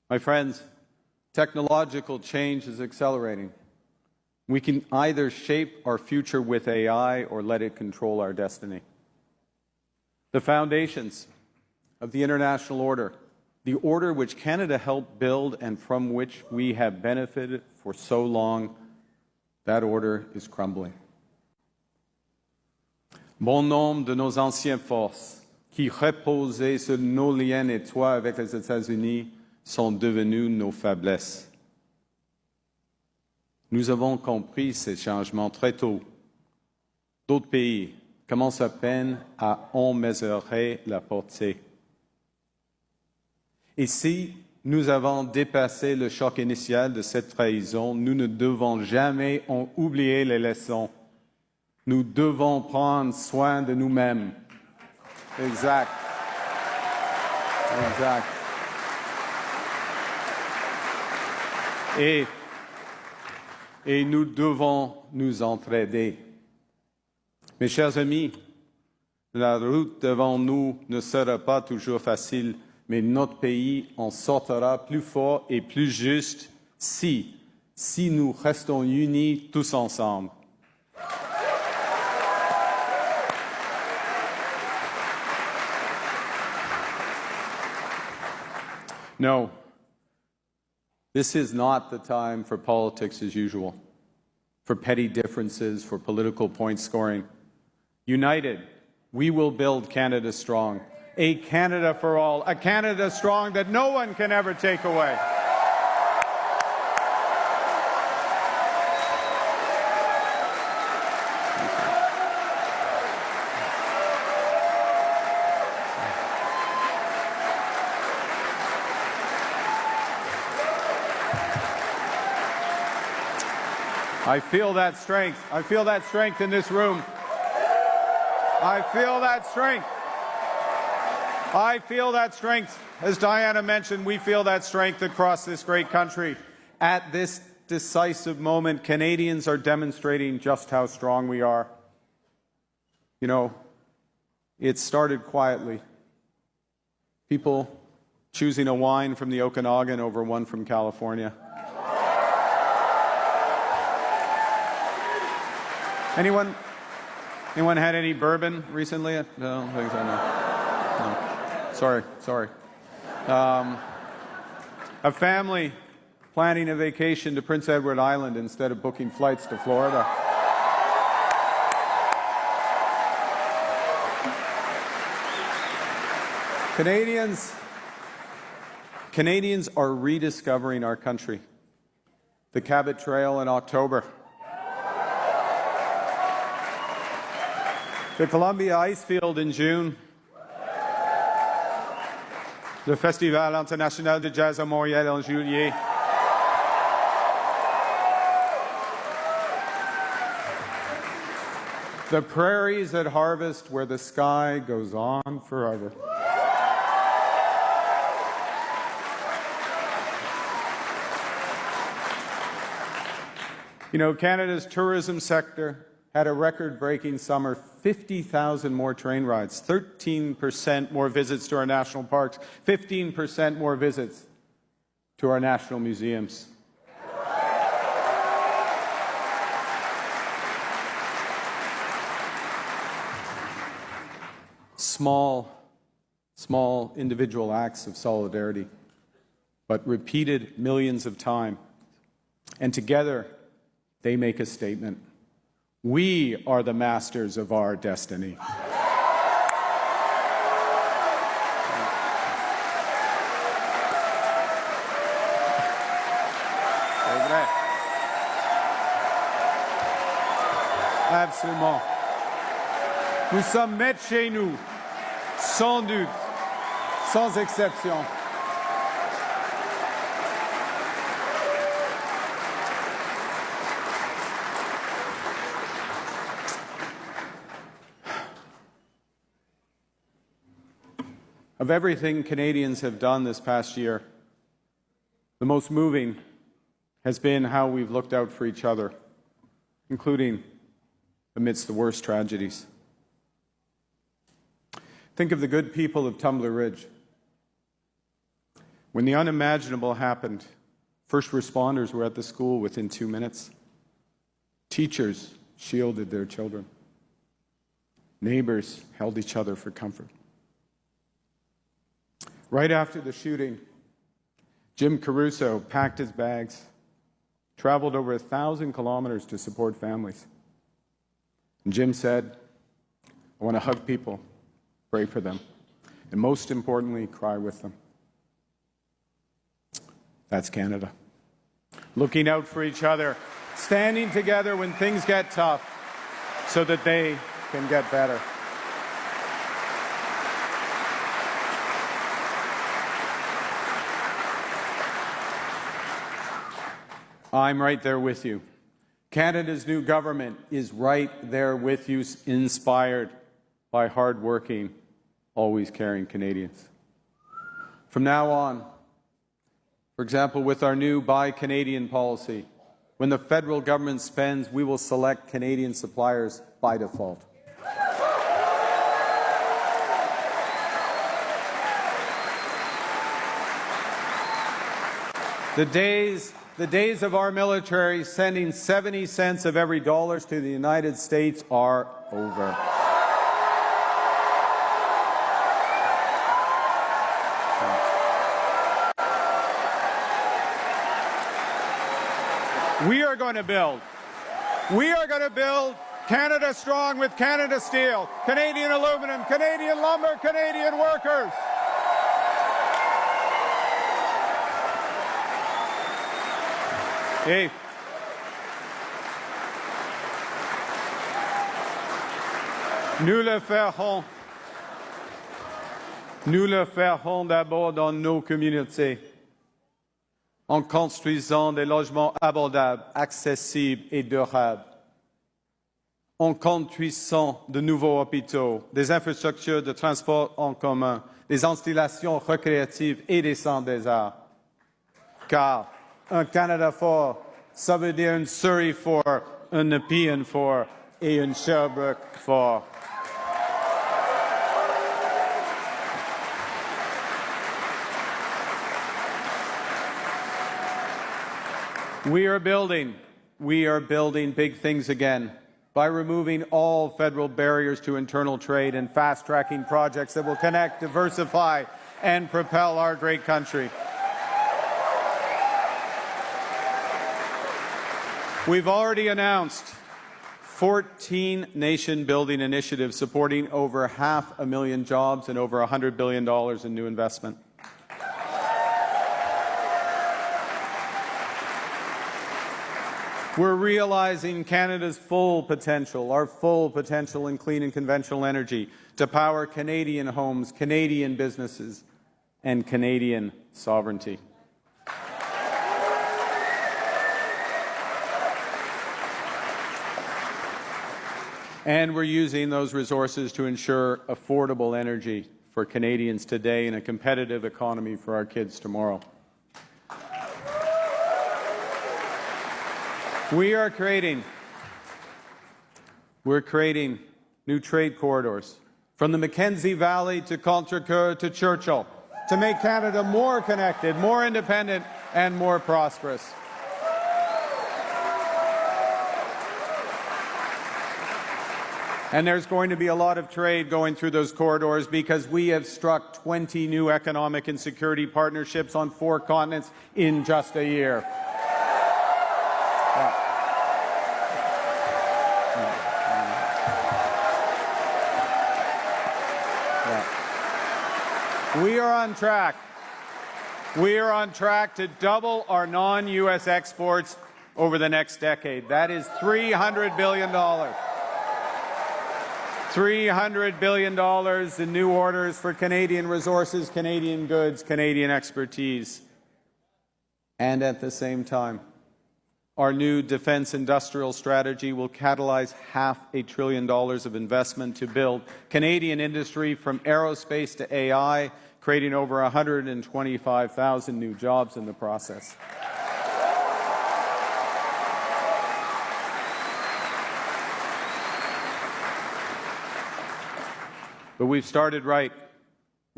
My friends, technological change is accelerating. We can either shape our future with AI or let it control our destiny. The foundations of the international order, the order which Canada helped build and from which we have benefited for so long, that order is crumbling. Bon nombre de nos anciennes forces qui reposaient sur nos liens étroits avec les États-Unis sont devenues nos faiblesses. Nous avons compris ces changements très tôt. D'autres pays commencent à peine à en mesurer la portée. Et si nous avons dépassé le choc initial de cette trahison, nous ne devons jamais en oublier les leçons. Nous devons prendre soin de nous-mêmes. Exact. Exact. Et nous devons nous entraider. Mes chers amis, la route devant nous ne sera pas toujours facile, mais notre pays en sortira plus fort et plus juste si nous restons unis tous ensemble. No, this is not the time for politics as usual, for petty differences, for political point scoring. United, we will build Canada strong. A Canada for all, a Canada strong that no one can ever take away. I feel that strength. I feel that strength in this room. I feel that strength. I feel that strength. As Diana mentioned, we feel that strength across this great country. At this decisive moment, Canadians are demonstrating just how strong we are. You know, it started quietly. People choosing a wine from the Okanagan over one from California. Anyone had any bourbon recently? No, I don't think so, no. Sorry. A family planning a vacation to Prince Edward Island instead of booking flights to Florida. Canadians are rediscovering our country. The Cabot Trail in October. The Columbia Icefield in June. Le Festival international de jazz à Montréal en juillet. The prairies at harvest where the sky goes on forever. You know, Canada's tourism sector had a record-breaking summer, 50,000 more train rides, 13% more visits to our national parks, 15% more visits to our national museums. Small individual acts of solidarity, but repeated millions of times. And together, they make a statement. We are the masters of our destiny. Absolument. Nous sommes maîtres chez nous, sans doute, sans exception. Of everything Canadians have done this past year, the most moving has been how we've looked out for each other, including amidst the worst tragedies. Think of the good people of Tumbler Ridge. When the unimaginable happened, first responders were at the school within 2 minutes. Teachers shielded their children. Neighbors held each other for comfort. Right after the shooting, Jim Caruso packed his bags, traveled over 1,000 kilometers to support families. And Jim said, I want to hug people, pray for them, and most importantly, cry with them. That's Canada. Looking out for each other, standing together when things get tough so that they can get better. I'm right there with you. Canada's new government is right there with you, inspired by hard-working, always caring Canadians. From now on, for example, with our new Buy Canadian policy, when the federal government spends, we will select Canadian suppliers by default. The days of our military sending 70 cents of every dollar to the United States are over. We are going to build Canada strong with Canada Steel, Canadian aluminum, Canadian lumber, Canadian workers. Hey. Nous le ferons d'abord dans nos communautés, en construisant des logements abordables, accessibles et durables, en construisant de nouveaux hôpitaux, des infrastructures de transport en commun, des installations récréatives et des centres des arts. Car un Canada fort, ça veut dire une Surrey fort, un Nepean fort et un Sherbrooke fort. We are building big things again by removing all federal barriers to internal trade and fast-tracking projects that will connect, diversify, and propel our great country. We've already announced 14 nation-building initiatives supporting over 500,000 jobs and over $100 billion in new investment. We're realizing Canada's full potential, our full potential in clean and conventional energy to power Canadian homes, Canadian businesses, and Canadian sovereignty. And we're using those resources to ensure affordable energy for Canadians today and a competitive economy for our kids tomorrow. We're creating new trade corridors from the Mackenzie Valley to Contrecoeur to Churchill to make Canada more connected, more independent, and more prosperous. And there's going to be a lot of trade going through those corridors because we have struck 20 new economic and security partnerships on 4 continents in just a year. We are on track. We are on track to double our non-U.S. exports over the next decade. That is $300 billion. $300 billion in new orders for Canadian resources, Canadian goods, Canadian expertise. And at the same time, our new defense industrial strategy will catalyze $500 billion of investment to build Canadian industry from aerospace to AI, creating over 125,000 new jobs in the process. But we've started right.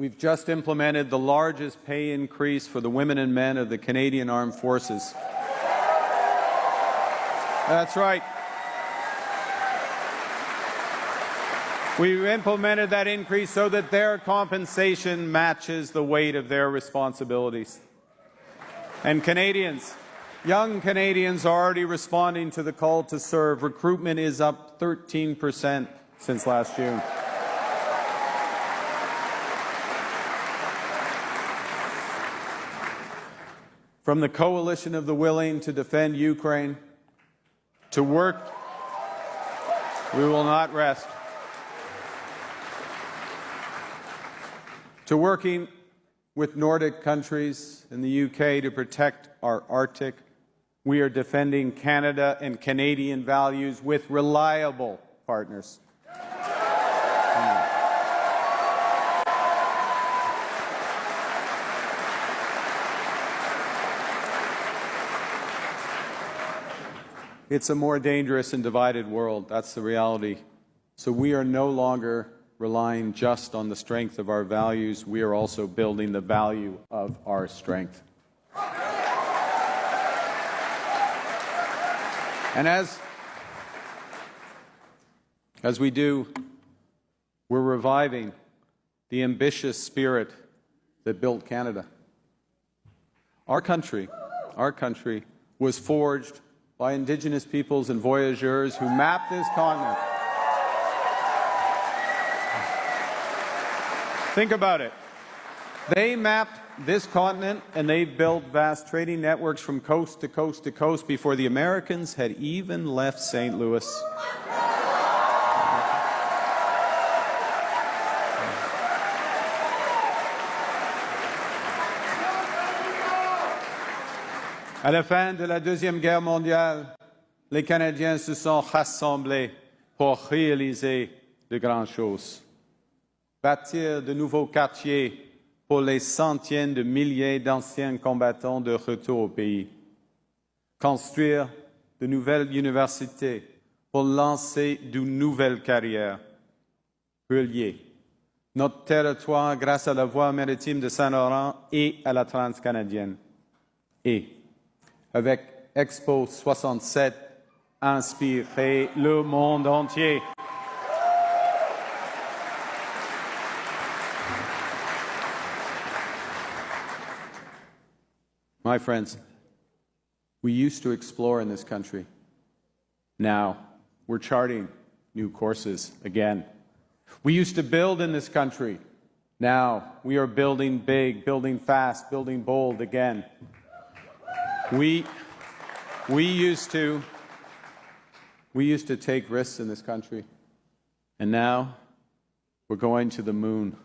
we've just implemented the largest pay increase for the women and men of the Canadian Armed Forces. That's right. We've implemented that increase so that their compensation matches the weight of their responsibilities. And Canadians, young Canadians are already responding to the call to serve. Recruitment is up 13% since last June. From the coalition of the willing to defend Ukraine, to work, we will not rest. To working with Nordic countries and the UK to protect our Arctic, we are defending Canada and Canadian values with reliable partners. It's a more dangerous and divided world. That's the reality. So we are no longer relying just on the strength of our values. We are also building the value of our strength. And as we do, we're reviving the ambitious spirit that built Canada. Our country was forged by Indigenous peoples and voyageurs who mapped this continent. Think about it. They mapped this continent and they built vast trading networks from coast to coast to coast before the Americans had even left St. Louis. À la fin de la Deuxième Guerre mondiale, les Canadiens se sont rassemblés pour réaliser de grandes choses. Bâtir de nouveaux quartiers pour les centaines de milliers d'anciens combattants de retour au pays. Construire de nouvelles universités pour lancer de nouvelles carrières. Relier notre territoire grâce à la voie maritime de Saint-Laurent et à la transcanadienne. Et avec Expo 67, inspirer le monde entier. My friends, we used to explore in this country. Now, we're charting new courses again. We used to build in this country. Now, we are building big, building fast, building bold again. We used to take risks in this country, and now we're going to the moon.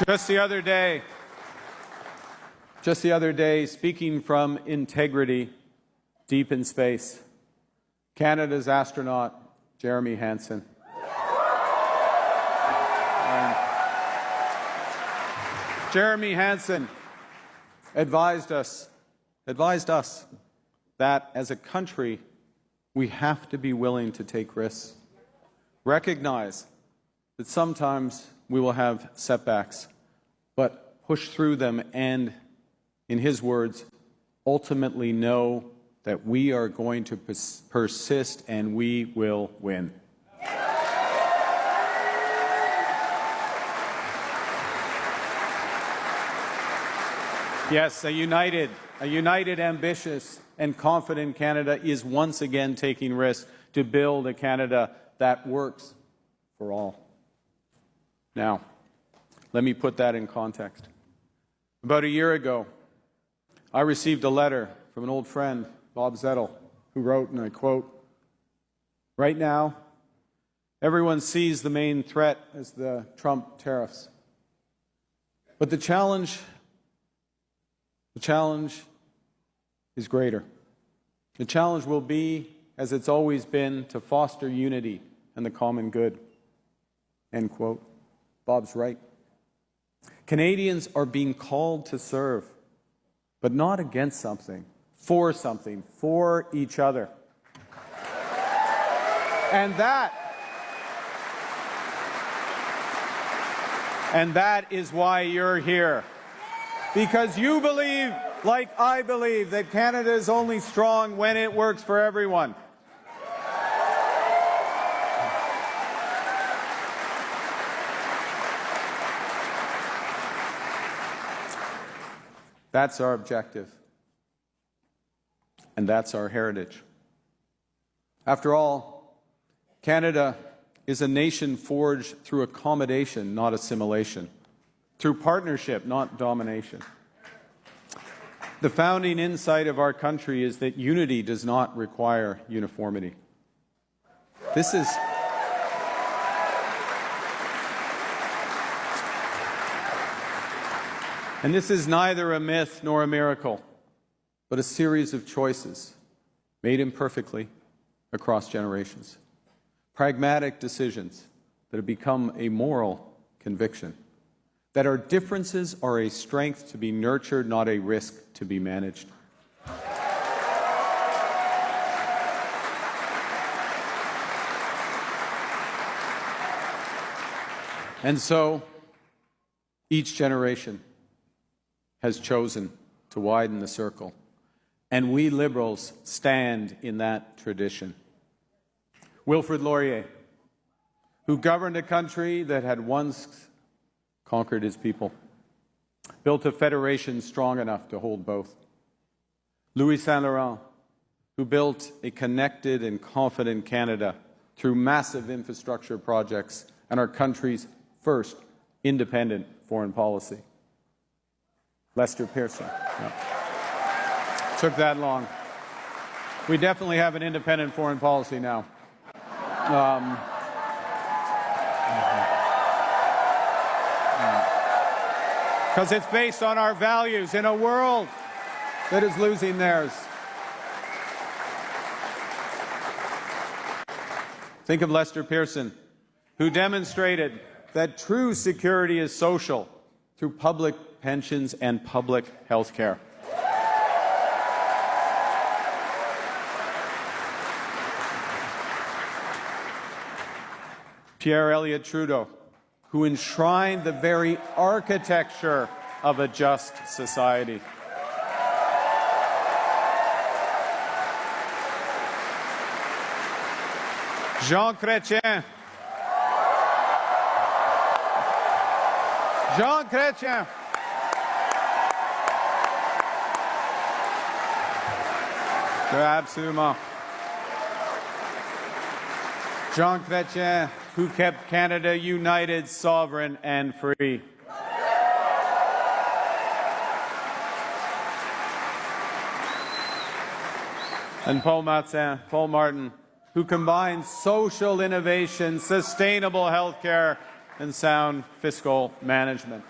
Just the other day, speaking from integrity deep in space, Canada's astronaut, Jeremy Hansen. Jeremy Hansen advised us that as a country, we have to be willing to take risks. Recognize that sometimes we will have setbacks, but push through them and, in his words, ultimately know that we are going to persist and we will win. Yes, a united, ambitious, and confident Canada is once again taking risks to build a Canada that works for all. Now, let me put that in context. About a year ago, I received a letter from an old friend, Bob Zettel, who wrote, and I quote, "Right now, everyone sees the main threat as the Trump tariffs. But the challenge is greater. The challenge will be, as it's always been, to foster unity and the common good." End quote. Bob's right. Canadians are being called to serve, but not against something, for each other. And that is why you're here. Because you believe, like I believe, that Canada is only strong when it works for everyone. That's our objective. And that's our heritage. After all, Canada is a nation forged through accommodation, not assimilation, through partnership, not domination. The founding insight of our country is that unity does not require uniformity. This is neither a myth nor a miracle, but a series of choices made imperfectly across generations. Pragmatic decisions that have become a moral conviction. That our differences are a strength to be nurtured, not a risk to be managed. And so, each generation has chosen to widen the circle. And we Liberals stand in that tradition. Wilfrid Laurier, who governed a country that had once conquered his people, built a federation strong enough to hold both. Louis Saint Laurent, who built a connected and confident Canada through massive infrastructure projects and our country's first independent foreign policy. Lester Pearson. Yeah. Took that long. We definitely have an independent foreign policy now. Because it's based on our values in a world that is losing theirs. Think of Lester Pearson, who demonstrated that true security is social through public pensions and public health care. Pierre Elliott Trudeau, who enshrined the very architecture of a just society. Jean Chrétien. Jean Chrétien. Absolument. Jean Chrétien, who kept Canada united, sovereign, and free. And Paul Martin, who combined social innovation, sustainable health care, and sound fiscal management.